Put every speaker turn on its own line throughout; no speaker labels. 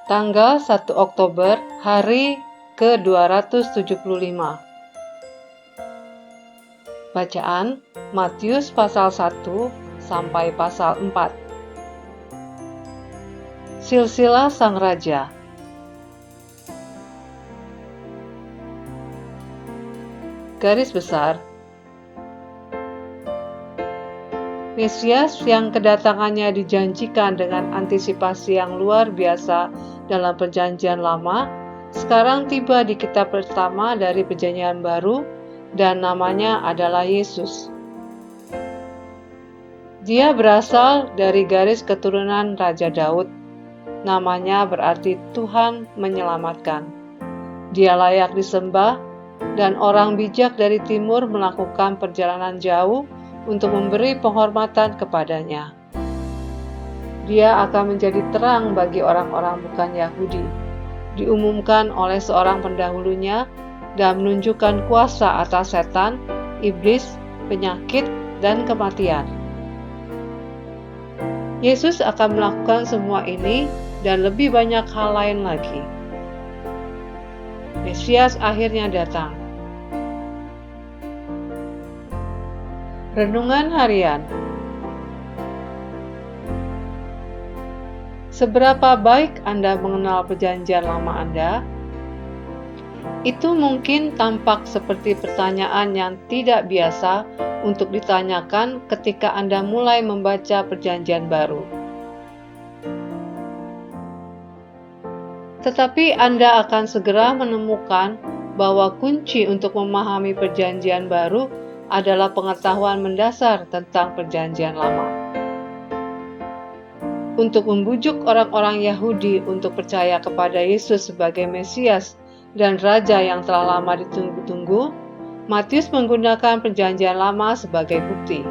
Tanggal 1 Oktober, hari ke-275. Bacaan Matius pasal 1 sampai pasal 4. Silsilah Sang Raja. Garis besar, Mesias yang kedatangannya dijanjikan dengan antisipasi yang luar biasa dalam Perjanjian Lama, sekarang tiba di kitab pertama dari Perjanjian Baru, dan namanya adalah Yesus. Dia berasal dari garis keturunan Raja Daud. Namanya berarti Tuhan menyelamatkan. Dia layak disembah, dan orang bijak dari timur melakukan perjalanan jauh untuk memberi penghormatan kepadanya. Dia akan menjadi terang bagi orang-orang bukan Yahudi, diumumkan oleh seorang pendahulunya dan menunjukkan kuasa atas setan, iblis, penyakit, dan kematian. Yesus akan melakukan semua ini dan lebih banyak hal lain lagi. Mesias akhirnya datang. Renungan Harian. Seberapa baik Anda mengenal Perjanjian Lama Anda? Itu mungkin tampak seperti pertanyaan yang tidak biasa untuk ditanyakan ketika Anda mulai membaca Perjanjian Baru. Tetapi Anda akan segera menemukan bahwa kunci untuk memahami Perjanjian Baru adalah pengetahuan mendasar tentang Perjanjian Lama. Untuk membujuk orang-orang Yahudi untuk percaya kepada Yesus sebagai Mesias dan Raja yang telah lama ditunggu-tunggu, Matius menggunakan Perjanjian Lama sebagai bukti.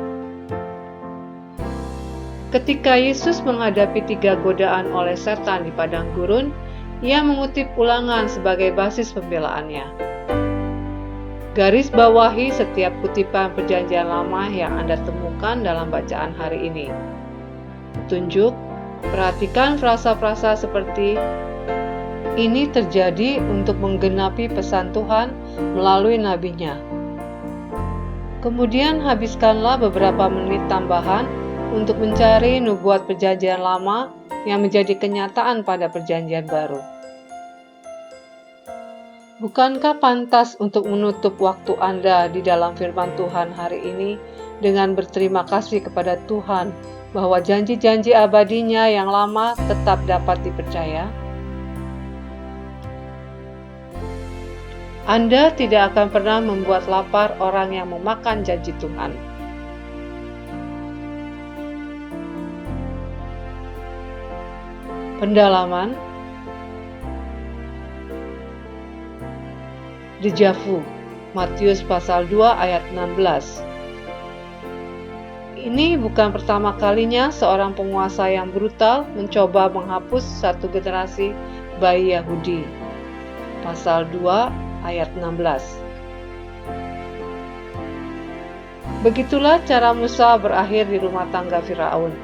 Ketika Yesus menghadapi 3 godaan oleh setan di padang gurun, ia mengutip Ulangan sebagai basis pembelaannya. Garis bawahi setiap kutipan Perjanjian Lama yang Anda temukan dalam bacaan hari ini. Tunjuk, perhatikan frasa-frasa seperti ini terjadi untuk menggenapi pesan Tuhan melalui nabinya. Kemudian habiskanlah beberapa menit tambahan untuk mencari nubuat Perjanjian Lama yang menjadi kenyataan pada Perjanjian Baru. Bukankah pantas untuk menutup waktu Anda di dalam firman Tuhan hari ini dengan berterima kasih kepada Tuhan bahwa janji-janji abadinya yang lama tetap dapat dipercaya? Anda tidak akan pernah membuat lapar orang yang memakan janji Tuhan. Pendalaman. Dejavu, Matius pasal 2 ayat 16. Ini bukan pertama kalinya seorang penguasa yang brutal mencoba menghapus satu generasi bayi Yahudi. Pasal 2 ayat 16. Begitulah cara Musa berakhir di rumah tangga Firaun.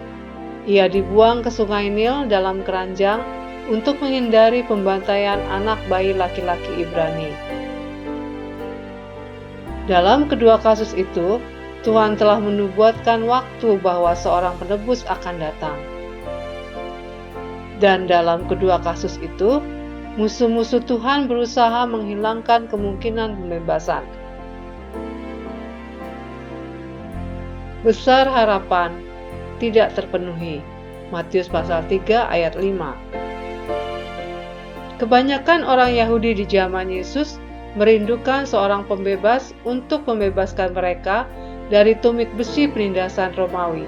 Ia dibuang ke sungai Nil dalam keranjang untuk menghindari pembantaian anak bayi laki-laki Ibrani. Dalam kedua kasus itu, Tuhan telah menubuatkan waktu bahwa seorang penebus akan datang. Dan dalam kedua kasus itu, musuh-musuh Tuhan berusaha menghilangkan kemungkinan pembebasan. Besar harapan tidak terpenuhi. Matius pasal 3 ayat 5. Kebanyakan orang Yahudi di zaman Yesus merindukan seorang pembebas untuk membebaskan mereka dari tumit besi penindasan Romawi.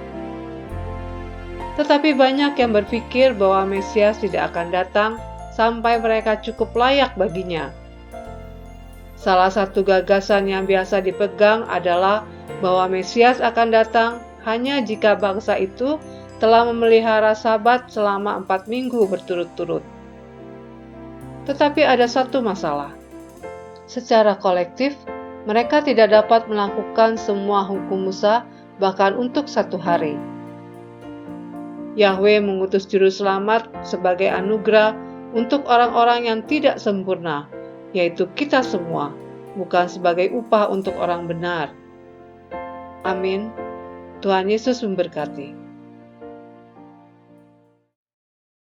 Tetapi banyak yang berpikir bahwa Mesias tidak akan datang sampai mereka cukup layak baginya. Salah satu gagasan yang biasa dipegang adalah bahwa Mesias akan datang hanya jika bangsa itu telah memelihara Sabat selama 4 minggu berturut-turut. Tetapi ada satu masalah. Secara kolektif, mereka tidak dapat melakukan semua hukum Musa bahkan untuk 1 hari. Yahweh mengutus juru selamat sebagai anugerah untuk orang-orang yang tidak sempurna, yaitu kita semua, bukan sebagai upah untuk orang benar. Amin. Tuhan Yesus memberkati.